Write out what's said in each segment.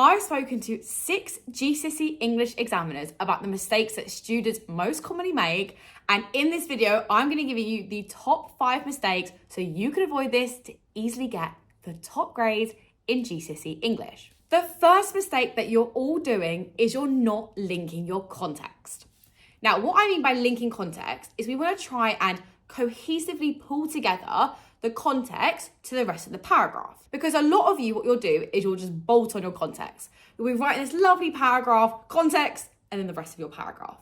I've spoken to 6 GCSE English examiners about the mistakes that students most commonly make, and in this video, I'm going to give you the top 5 mistakes so you can avoid this to easily get the top grades in GCSE English. The first mistake that you're all doing is you're not linking your context. Now, what I mean by linking context is we want to try and cohesively pull together the context to the rest of the paragraph. Because a lot of you, what you'll do is you'll just bolt on your context. You'll be writing this lovely paragraph, context, and then the rest of your paragraph.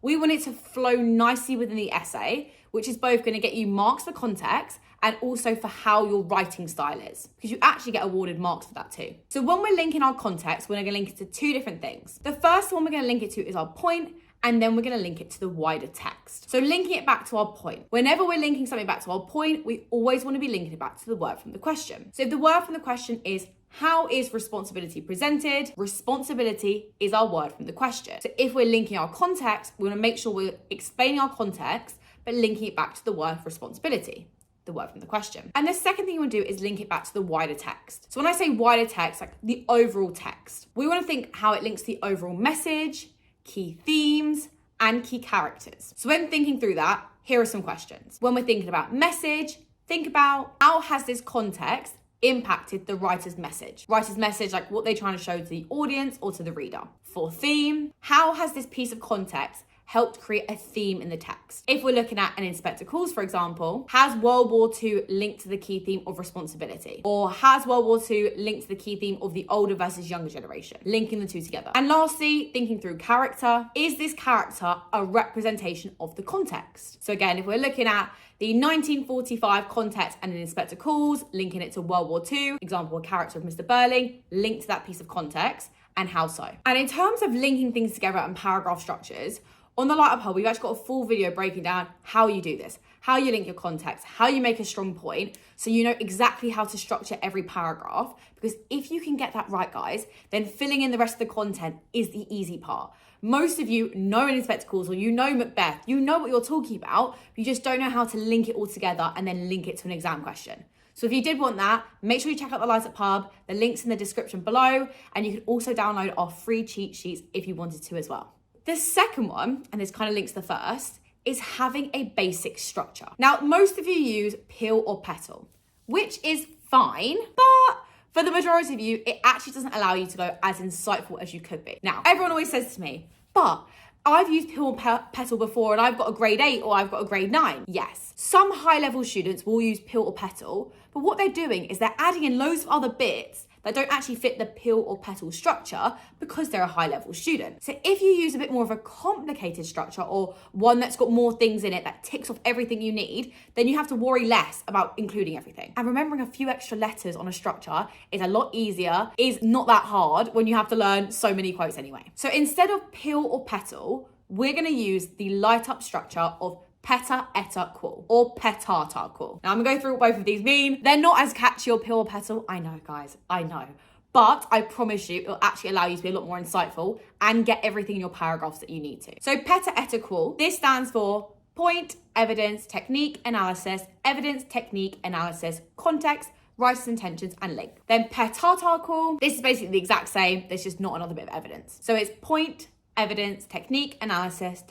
We want it to flow nicely within the essay, which is both going to get you marks for context and also for how your writing style is, because you actually get awarded marks for that too. So when we're linking our context, we're going to link it to 2 different things. The first one we're going to link it to is our point, and then we're going to link it to the wider text. So linking it back to our point. Whenever we're linking something back to our point, we always want to be linking it back to the word from the question. So if the word from the question is, how is responsibility presented? Responsibility is our word from the question. So if we're linking our context, we want to make sure we're explaining our context, but linking it back to the word responsibility, the word from the question. And the second thing you want to do is link it back to the wider text. So when I say wider text, like the overall text, we want to think how it links to the overall message, key themes, and key characters. So when thinking through that, here are some questions. When we're thinking about message, think about how has this context impacted the writer's message? Writer's message, like what they're trying to show to the audience or to the reader. For theme, how has this piece of context helped create a theme in the text? If we're looking at an Inspector Calls, for example, has World War II linked to the key theme of responsibility? Or has World War II linked to the key theme of the older versus younger generation? Linking the 2 together. And lastly, thinking through character, is this character a representation of the context? So again, if we're looking at the 1945 context and an Inspector Calls, linking it to World War II, example, a character of Mr. Burling, linked to that piece of context, and how so? And in terms of linking things together and paragraph structures, on the Lightup Hub, we've actually got a full video breaking down how you do this, how you link your context, how you make a strong point, so you know exactly how to structure every paragraph. Because if you can get that right, guys, then filling in the rest of the content is the easy part. Most of you know an Inspector Calls or you know Macbeth, you know what you're talking about, you just don't know how to link it all together and then link it to an exam question. So if you did want that, make sure you check out the Lightup Hub, the link's in the description below, and you can also download our free cheat sheets if you wanted to as well. The second one, and this kind of links to the first, is having a basic structure. Now, most of you use peel or petal, which is fine, but for the majority of you, it actually doesn't allow you to go as insightful as you could be. Now, everyone always says to me, but I've used peel and petal before and I've got a grade 8 or I've got a grade 9. Yes, some high-level students will use peel or petal, but what they're doing is they're adding in loads of other bits that don't actually fit the peel or petal structure because they're a high-level student. So if you use a bit more of a complicated structure or one that's got more things in it that ticks off everything you need, then you have to worry less about including everything. And remembering a few extra letters on a structure is a lot easier, is not that hard when you have to learn so many quotes anyway. So instead of peel or petal, we're gonna use the Lightup structure of peta eta qual or petata qual. Now I'm gonna go through what both of these mean. They're not as catchy or peel or petal. I know, guys, I know. But I promise you, it'll actually allow you to be a lot more insightful and get everything in your paragraphs that you need to. So peta eta qual, this stands for point, evidence, technique, analysis, evidence, technique, analysis, context, writer's intentions, and link. Then petata qual, this is basically the exact same, there's just not another bit of evidence. So it's point, evidence, technique, analysis,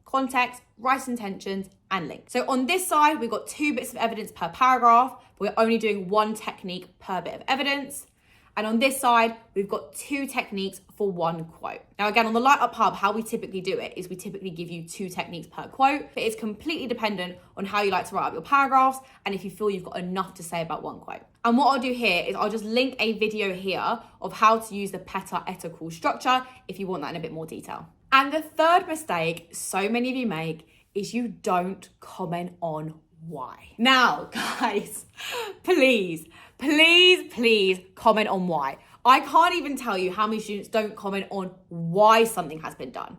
context, writer's intentions, and link. So on this side, we've got 2 bits of evidence per paragraph, but we're only doing 1 technique per bit of evidence. And on this side, we've got 2 techniques for 1 quote. Now again, on the Lightup Hub, how we typically do it is we typically give you 2 techniques per quote, but it's completely dependent on how you like to write up your paragraphs and if you feel you've got enough to say about 1 quote. And what I'll do here is I'll just link a video here of how to use the peta eta qual structure if you want that in a bit more detail. And the third mistake so many of you make is you don't comment on why. Now, guys, please comment on why. I can't even tell you how many students don't comment on why something has been done.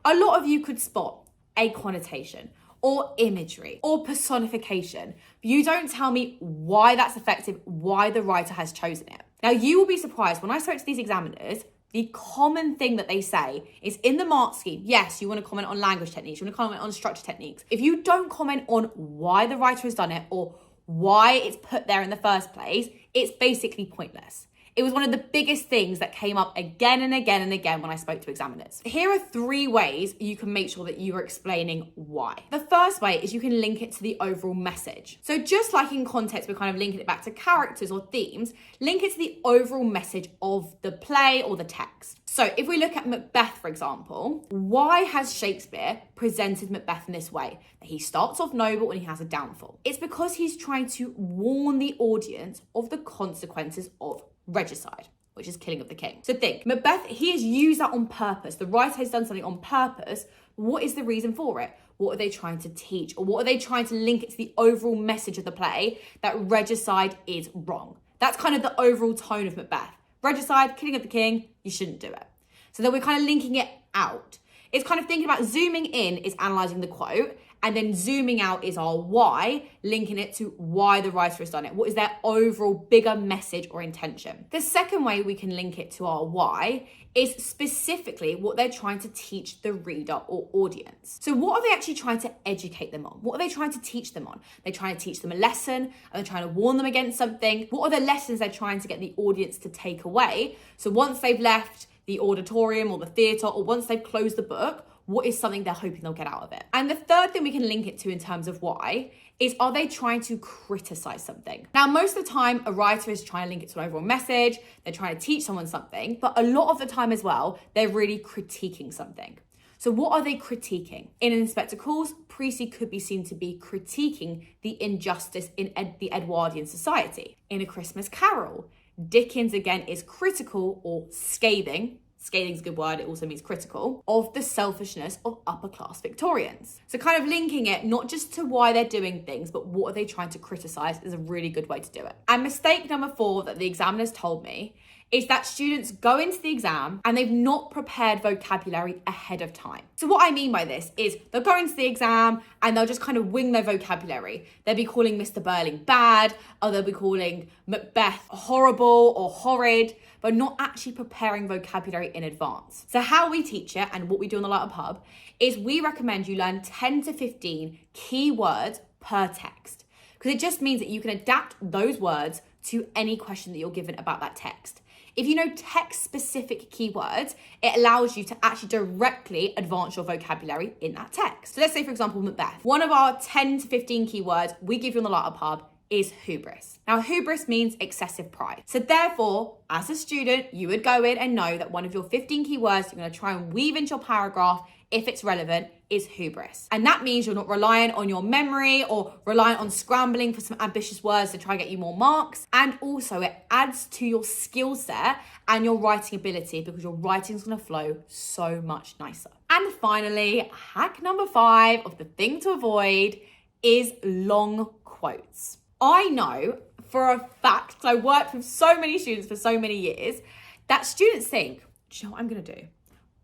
A lot of you could spot a connotation or imagery or personification, but you don't tell me why that's effective, why the writer has chosen it. Now, you will be surprised when I spoke to these examiners, the common thing that they say is in the mark scheme, yes, you want to comment on language techniques, you want to comment on structure techniques. If you don't comment on why the writer has done it or why it's put there in the first place, it's basically pointless. It was one of the biggest things that came up again and again and again when I spoke to examiners. Here are 3 ways you can make sure that you are explaining why. The first way is you can link it to the overall message. So just like in context, we're kind of linking it back to characters or themes, link it to the overall message of the play or the text. So if we look at Macbeth, for example, why has Shakespeare presented Macbeth in this way? That he starts off noble and he has a downfall. It's because he's trying to warn the audience of the consequences of regicide, which is killing of the king. So think, Macbeth, he has used that on purpose. The writer has done something on purpose. What is the reason for it? What are they trying to teach? Or what are they trying to link it to the overall message of the play that regicide is wrong? That's kind of the overall tone of Macbeth. Regicide, killing of the king, you shouldn't do it. So then we're kind of linking it out. It's kind of thinking about zooming in is analysing the quote, and then zooming out is our why, linking it to why the writer has done it. What is their overall bigger message or intention? The second way we can link it to our why is specifically what they're trying to teach the reader or audience. So what are they actually trying to educate them on? What are they trying to teach them on? They're trying to teach them a lesson? Are they trying to warn them against something? What are the lessons they're trying to get the audience to take away? So once they've left the auditorium or the theatre, or once they've closed the book, what is something they're hoping they'll get out of it? And the third thing we can link it to in terms of why is, are they trying to criticize something? Now, most of the time, a writer is trying to link it to an overall message. They're trying to teach someone something, but a lot of the time as well, they're really critiquing something. So what are they critiquing? In Inspector Calls, Precy could be seen to be critiquing the injustice in the Edwardian society. In A Christmas Carol, Dickens again is critical or scathing is a good word, it also means critical, of the selfishness of upper class Victorians. So kind of linking it not just to why they're doing things, but what are they trying to criticize is a really good way to do it. And mistake number 4 that the examiners told me is that students go into the exam and they've not prepared vocabulary ahead of time. So what I mean by this is they'll go into the exam and they'll just kind of wing their vocabulary. They'll be calling Mr. Burling bad, or they'll be calling Macbeth horrible or horrid, but not actually preparing vocabulary in advance. So how we teach it and what we do on the Lightup Hub is we recommend you learn 10 to 15 key words per text, because it just means that you can adapt those words to any question that you're given about that text. If you know text-specific keywords, it allows you to actually directly advance your vocabulary in that text. So let's say, for example, Macbeth. One of our 10 to 15 keywords we give you on the Lightup Hub is hubris. Now, hubris means excessive pride. So therefore, as a student, you would go in and know that one of your 15 keywords you're going to try and weave into your paragraph, if it's relevant, is hubris. And that means you're not relying on your memory or relying on scrambling for some ambitious words to try and get you more marks. And also it adds to your skill set and your writing ability, because your writing's gonna flow so much nicer. And finally, hack number 5 of the thing to avoid is long quotes. I know for a fact, because I worked with so many students for so many years, that students think, do you know what I'm gonna do?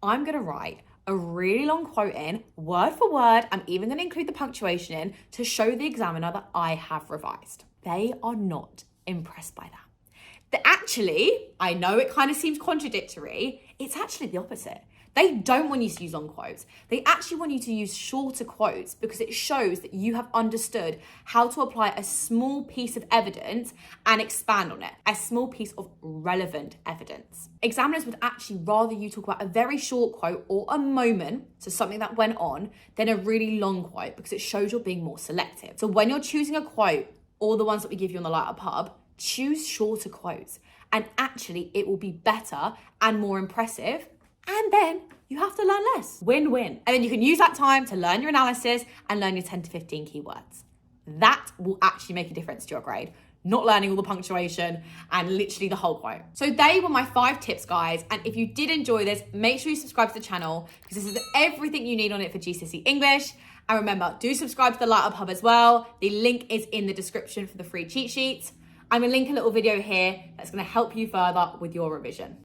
I'm gonna write a really long quote in, word for word. I'm even going to include the punctuation in to show the examiner that I have revised. They are not impressed by that. Actually, I know it kind of seems contradictory. It's actually the opposite. They don't want you to use long quotes. They actually want you to use shorter quotes, because it shows that you have understood how to apply a small piece of evidence and expand on it, a small piece of relevant evidence. Examiners would actually rather you talk about a very short quote or a moment, so something that went on, than a really long quote, because it shows you're being more selective. So when you're choosing a quote, all the ones that we give you on the Lightup Hub, choose shorter quotes, and actually it will be better and more impressive. And then you have to learn less. Win-win. And then you can use that time to learn your analysis and learn your 10 to 15 keywords. That will actually make a difference to your grade, not learning all the punctuation and literally the whole quote. So they were my 5 tips, guys. And if you did enjoy this, make sure you subscribe to the channel, because this is everything you need on it for GCSE English. And remember, do subscribe to the Lightup Hub as well. The link is in the description for the free cheat sheets. I'm gonna link a little video here that's gonna help you further with your revision.